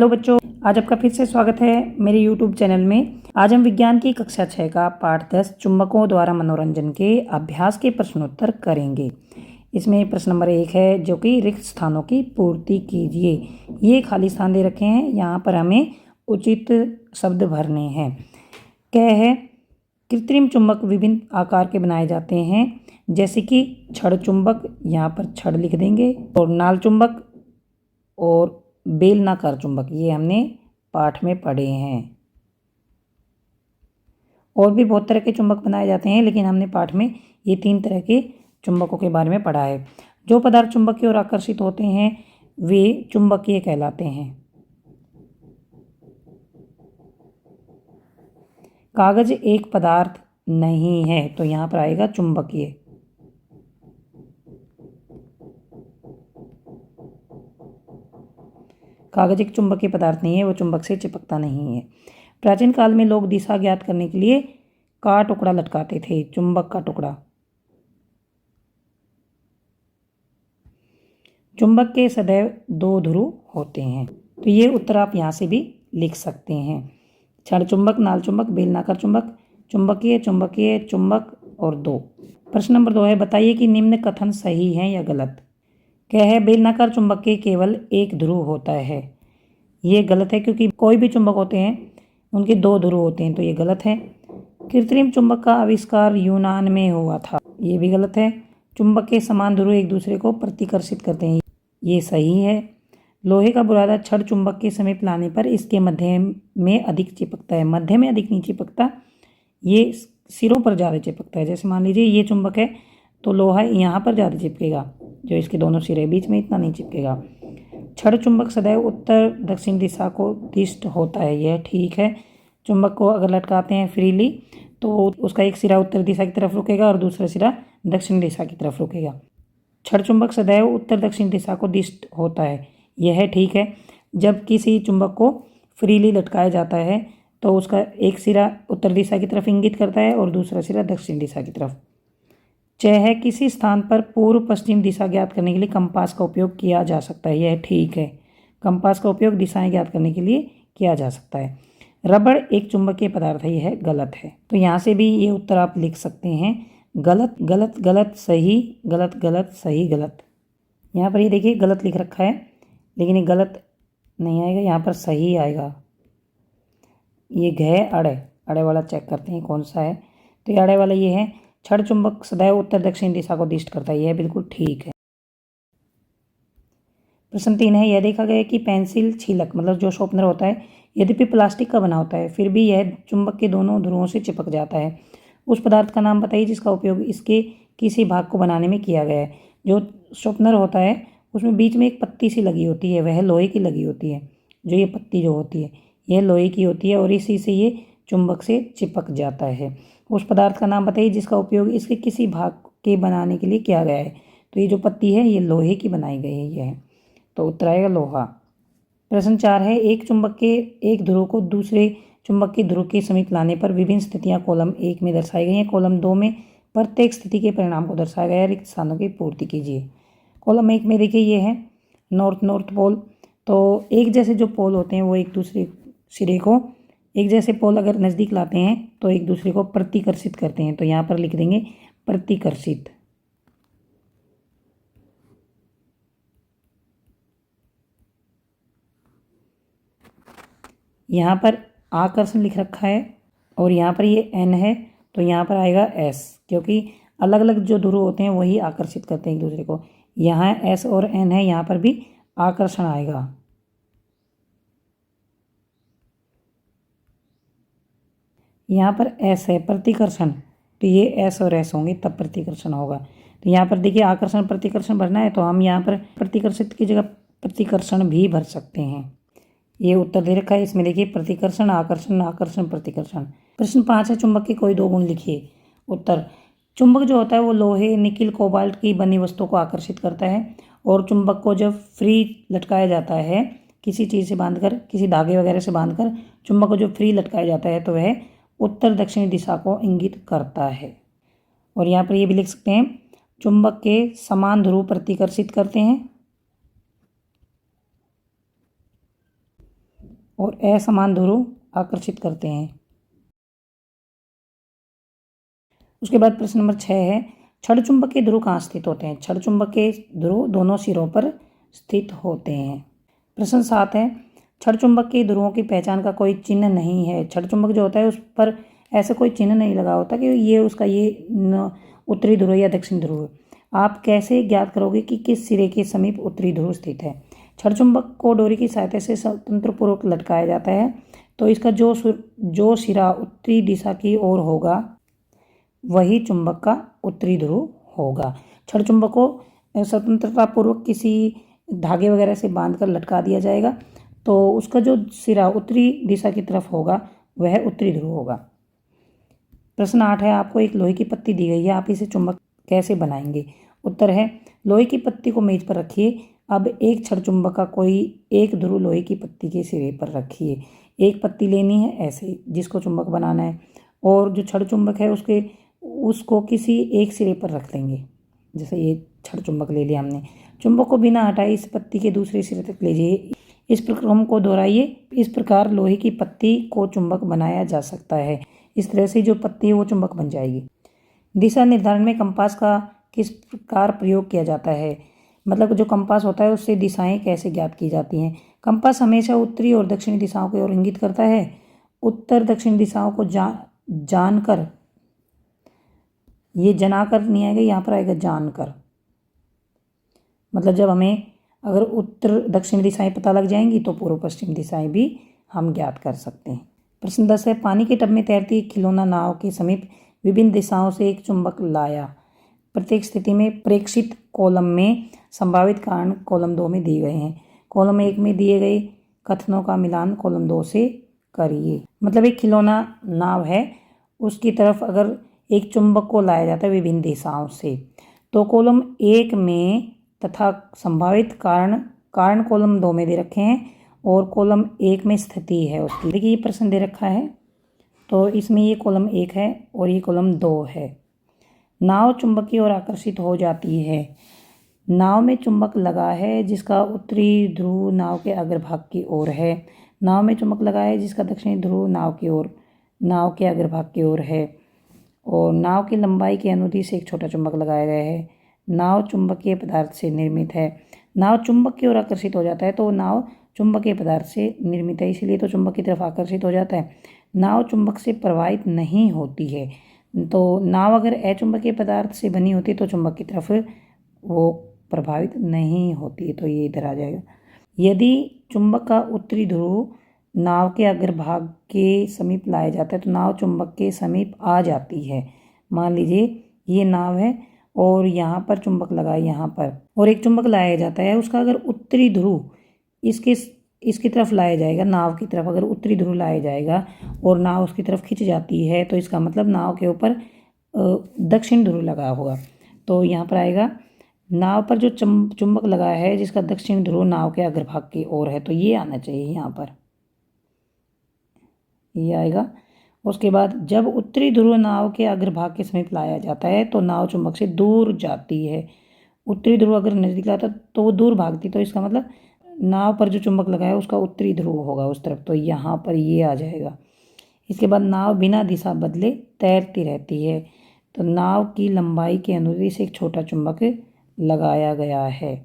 Hello बच्चों, आज आपका फिर से स्वागत है मेरे YouTube चैनल में। आज हम विज्ञान की कक्षा 6 का पाठ 10 चुंबकों द्वारा मनोरंजन के अभ्यास के प्रश्नोत्तर करेंगे। इसमें प्रश्न नंबर 1 है, जो कि रिक्त स्थानों की पूर्ति कीजिए। ये खाली स्थान दे रखे हैं, यहाँ पर हमें उचित शब्द भरने हैं। क्या है? कृत्रिम चुंबक विभिन्न आकार के बनाए जाते हैं, जैसे कि छड़ चुंबक, यहाँ पर छड़ लिख देंगे, और नाल चुंबक और बेलनाकार चुंबक, ये हमने पाठ में पढ़े हैं। और भी बहुत तरह के चुंबक बनाए जाते हैं, लेकिन हमने पाठ में ये 3 तरह के चुंबकों के बारे में पढ़ा है। जो पदार्थ चुंबक की ओर आकर्षित होते हैं वे चुंबकीय कहलाते हैं। कागज एक पदार्थ नहीं है, तो यहाँ पर आएगा चुंबकीय। कागज एक चुंबकीय पदार्थ नहीं है, वो चुंबक से चिपकता नहीं है। प्राचीन काल में लोग दिशा ज्ञात करने के लिए का टुकड़ा लटकाते थे, चुंबक का टुकड़ा। चुंबक के सदैव 2 ध्रुव होते हैं, तो ये उत्तर आप यहाँ से भी लिख सकते हैं। छड़ चुंबक, नाल चुंबक, बेलनाकार चुंबक, चुंबकीय, चुंबकीय, चुंबक और 2। प्रश्न नंबर 2 है, बताइए कि निम्न कथन सही है या गलत। क्या है? बेलनाकार चुंबक के केवल एक ध्रुव होता है। ये गलत है, क्योंकि कोई भी चुंबक होते हैं उनके 2 ध्रुव होते हैं, तो ये गलत है। कृत्रिम चुंबक का आविष्कार यूनान में हुआ था, ये भी गलत है। चुंबक के समान ध्रुव एक दूसरे को प्रतिकर्षित करते हैं, ये सही है। लोहे का बुरादा छड़ चुंबक के समीप लाने पर इसके मध्य में अधिक चिपकता है। मध्य में अधिक नहीं चिपकता, ये सिरों पर ज़्यादा चिपकता है। जैसे मान लीजिए ये चुंबक है, तो लोहा यहाँ पर ज़्यादा चिपकेगा, जो इसके दोनों सिरे बीच में इतना नहीं चिपकेगा। छड़ चुंबक सदैव उत्तर दक्षिण दिशा को दिष्ट होता है, यह ठीक है। चुंबक को अगर लटकाते हैं फ्रीली, तो उसका एक सिरा उत्तर दिशा की तरफ रुकेगा और दूसरा सिरा दक्षिण दिशा की तरफ रुकेगा। छड़ चुंबक सदैव उत्तर दक्षिण दिशा को दिष्ट होता है, यह ठीक है। जब किसी चुंबक को फ्रीली लटकाया जाता है, तो उसका एक सिरा उत्तर दिशा की तरफ इंगित करता है और दूसरा सिरा दक्षिण दिशा की तरफ। है, किसी स्थान पर पूर्व पश्चिम दिशा ज्ञात करने के लिए कंपास का उपयोग किया जा सकता है, यह ठीक है। कंपास का उपयोग दिशाएं ज्ञात करने के लिए किया जा सकता है। रबड़ एक चुंबकीय पदार्थ है, यह गलत है। तो यहाँ से भी ये उत्तर आप लिख सकते हैं, गलत गलत गलत सही, गलत गलत सही गलत। यहाँ पर ये देखिए गलत लिख रखा है, लेकिन ये गलत नहीं आएगा, यहाँ पर सही आएगा। ये घे अड़े, अड़े वाला चेक करते हैं कौन सा है। तो ये अड़े वाला ये है। छड़ चुंबक सदैव उत्तर दक्षिण दिशा को दिष्ट करता है, यह बिल्कुल ठीक है। प्रश्न 3 है, यह देखा गया कि पेंसिल छीलक मतलब जो शॉर्पनर होता है, यद्यपि प्लास्टिक का बना होता है, फिर भी यह चुंबक के दोनों ध्रुवों से चिपक जाता है। उस पदार्थ का नाम बताइए जिसका उपयोग इसके किसी भाग को बनाने में किया गया है। जो शॉर्पनर होता है उसमें बीच में एक पत्ती सी लगी होती है, वह लोहे की लगी होती है। जो ये पत्ती जो होती है, यह लोहे की होती है और इसी से ये चुंबक से चिपक जाता है। उस पदार्थ का नाम बताइए जिसका उपयोग इसके किसी भाग के बनाने के लिए किया गया है। तो ये जो पत्ती है ये लोहे की बनाई गई है, यह, तो उत्तर आएगा लोहा। प्रश्न 4 है, एक चुंबक के एक ध्रुव को दूसरे चुंबक के ध्रुव के समीप लाने पर विभिन्न स्थितियां कॉलम 1 में दर्शाई गई हैं। कॉलम 2 में प्रत्येक स्थिति के परिणाम को दर्शाया गया है। रिक्त स्थानों की पूर्ति कीजिए। कॉलम 1 में देखिए ये है नॉर्थ पोल। तो एक जैसे जो पोल होते हैं वो एक दूसरे सिरे को, एक जैसे पोल अगर नज़दीक लाते हैं तो एक दूसरे को प्रतिकर्षित करते हैं, तो यहाँ पर लिख देंगे प्रतिकर्षित। यहाँ पर आकर्षण लिख रखा है और यहाँ पर ये एन है, तो यहाँ पर आएगा एस, क्योंकि अलग अलग जो ध्रुव होते हैं वही आकर्षित करते हैं एक दूसरे को। यहाँ एस और एन है, यहाँ पर भी आकर्षण आएगा। यहाँ पर एस है प्रतिकर्षण, तो ये एस और एस होंगे तब प्रतिकर्षण होगा। तो यहाँ पर देखिए आकर्षण प्रतिकर्षण भरना है, तो हम यहाँ पर प्रतिकर्षित की जगह प्रतिकर्षण भी भर सकते हैं। ये उत्तर दे रखा है, इसमें देखिए प्रतिकर्षण आकर्षण आकर्षण प्रतिकर्षण। प्रश्न 5 है, चुंबक के कोई 2 गुण लिखिए। उत्तर, चुंबक जो होता है वो लोहे, निकिल, कोबाल्ट की बनी वस्तुओं को आकर्षित करता है। और चुंबक को जब फ्री लटकाया जाता है किसी चीज़ से बांधकर, किसी धागे वगैरह से बांधकर चुंबक को जब फ्री लटकाया जाता है तो वह उत्तर दक्षिणी दिशा को इंगित करता है। और यहाँ पर ये भी लिख सकते हैं, चुंबक के समान ध्रुव प्रतिकर्षित करते हैं। और असमान ध्रुव आकर्षित करते हैं। उसके बाद प्रश्न नंबर 6 है, क्षण चुंबकीय ध्रुव कहाँ स्थित होते हैं? क्षण चुंबकीय ध्रुव दोनों सिरों पर स्थित होते हैं। प्रश्न 7 है, क्षण चुंबकीय ध्रुवों की पहचान का कोई चिन्ह नहीं है। क्षण चुंबक जो होता है उस पर ऐसा कोई चिन्ह नहीं लगा होता कि ये उसका ये उत्तरी ध्रुव या दक्षिण ध्रुव है। आप कैसे ज्ञात करोगे कि किस सिरे के समीप उत्तरी ध्रुव स्थित है? क्षण चुंबक को डोरी की सहायता से स्वतंत्र पूर्वक लटकाया जाता है, तो इसका जो सिरा उत्तरी दिशा की ओर होगा वही चुंबक का उत्तरी ध्रुव होगा। क्षण चुंबक को स्वतंत्रता पूर्वक किसी धागे वगैरह से बांधकर लटका दिया जाएगा, तो उसका जो सिरा उत्तरी दिशा की तरफ होगा वह उत्तरी ध्रुव होगा। प्रश्न 8 है, आपको एक लोहे की पत्ती दी गई है, आप इसे चुंबक कैसे बनाएंगे? उत्तर है, लोहे की पत्ती को मेज पर रखिए। अब एक क्षण चुंबक का कोई एक ध्रुव लोहे की पत्ती के सिरे पर रखिए। एक पत्ती लेनी है ऐसे जिसको चुंबक बनाना है, और जो क्षण चुंबक है उसको किसी एक सिरे पर रख देंगे। जैसे ये क्षण चुंबक ले लिया हमने, चुंबक को बिना हटाए इस पत्ती के दूसरे सिरे तक ले जाइए। इस क्रम को दोहराइए। इस प्रकार लोहे की पत्ती को चुंबक बनाया जा सकता है। इस तरह से जो पत्ती है वो चुंबक बन जाएगी। दिशा निर्धारण में कंपास का किस प्रकार प्रयोग किया जाता है? मतलब जो कंपास होता है उससे दिशाएं कैसे ज्ञात की जाती हैं? कंपास हमेशा उत्तरी और दक्षिणी दिशाओं की ओर इंगित करता है। उत्तर दक्षिण दिशाओं को जानकर, ये जनाकर नहीं आएगा, यहाँ पर आएगा जानकर। मतलब जब हमें अगर उत्तर दक्षिण दिशाएं पता लग जाएंगी तो पूर्व पश्चिम दिशाएं भी हम ज्ञात कर सकते हैं। प्रश्न 10 है, पानी के टब में तैरती एक खिलौना नाव के समीप विभिन्न दिशाओं से एक चुंबक लाया। प्रत्येक स्थिति में प्रेक्षित कॉलम में संभावित कारण कॉलम 2 में दिए गए हैं। कॉलम 1 में दिए गए कथनों का मिलान कॉलम 2 से करिए। मतलब एक खिलौना नाव है, उसकी तरफ अगर एक चुंबक को लाया जाता है विभिन्न दिशाओं से, तो कॉलम 1 में तथा संभावित कारण कॉलम 2 में दे रखे हैं और कॉलम 1 में स्थिति है उसकी। देखिए ये प्रश्न दे रखा है, तो इसमें ये कॉलम 1 है और ये कॉलम 2 है। नाव चुंबक की ओर आकर्षित हो जाती है। नाव में चुंबक लगा है जिसका उत्तरी ध्रुव नाव के अग्रभाग की ओर है। नाव में चुंबक लगा है जिसका दक्षिणी ध्रुव नाव के अग्रभाग की ओर है। और नाव की लंबाई के अनुदिश एक छोटा चुंबक लगाया गया है। नाव चुंबकीय पदार्थ से निर्मित है। नाव चुंबक की ओर आकर्षित हो जाता है, तो नाव चुंबकीय पदार्थ से निर्मित है, इसलिए तो चुंबक की तरफ आकर्षित हो जाता है। नाव चुंबक से प्रभावित नहीं होती है, तो नाव अगर अचुंबकीय पदार्थ से बनी होती है तो चुंबक की तरफ वो प्रभावित नहीं होती है, तो ये इधर आ जाएगा। यदि चुंबक का उत्तरी ध्रुव नाव के अग्रभाग के समीप लाया जाता है तो नाव चुंबक के समीप आ जाती है। मान लीजिए ये नाव है और यहाँ पर चुंबक लगा है, यहाँ पर, और एक चुंबक लाया जाता है, उसका अगर उत्तरी ध्रुव इसकी तरफ लाया जाएगा, नाव की तरफ अगर उत्तरी ध्रुव लाया जाएगा और नाव उसकी तरफ खिंच जाती है, तो इसका मतलब नाव के ऊपर दक्षिण ध्रुव लगा होगा। तो यहाँ पर आएगा नाव पर जो चुंबक लगा है जिसका दक्षिण ध्रुव नाव के अग्रभाग की ओर है, तो ये आना चाहिए, यहाँ पर ये आएगा। उसके बाद जब उत्तरी ध्रुव नाव के अग्रभाग के समीप लाया जाता है तो नाव चुंबक से दूर जाती है। उत्तरी ध्रुव अगर नज़दीक लाता तो वो दूर भागती, तो इसका मतलब नाव पर जो चुंबक लगा है उसका उत्तरी ध्रुव होगा उस तरफ, तो यहाँ पर ये आ जाएगा। इसके बाद नाव बिना दिशा बदले तैरती रहती है, तो नाव की लंबाई के अनुदिश एक छोटा चुंबक लगाया गया है,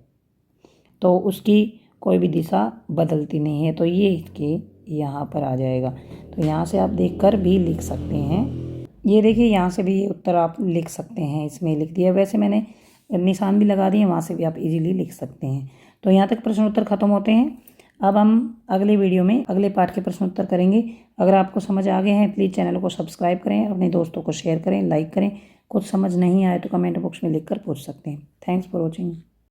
तो उसकी कोई भी दिशा बदलती नहीं है, तो ये इसके यहाँ पर आ जाएगा। तो यहाँ से आप देखकर भी लिख सकते हैं। ये देखिए यहाँ से भी ये उत्तर आप लिख सकते हैं, इसमें लिख दिया, वैसे मैंने निशान भी लगा दिए, वहाँ से भी आप इजीली लिख सकते हैं। तो यहाँ तक प्रश्न उत्तर खत्म होते हैं। अब हम अगले वीडियो में अगले पार्ट के प्रश्न उत्तर करेंगे। अगर आपको समझ आ गए हैं प्लीज़ चैनल को सब्सक्राइब करें, अपने दोस्तों को शेयर करें, लाइक करें। कुछ समझ नहीं आए तो कमेंट बॉक्स में लिखकर पूछ सकते हैं। Thanks for watching.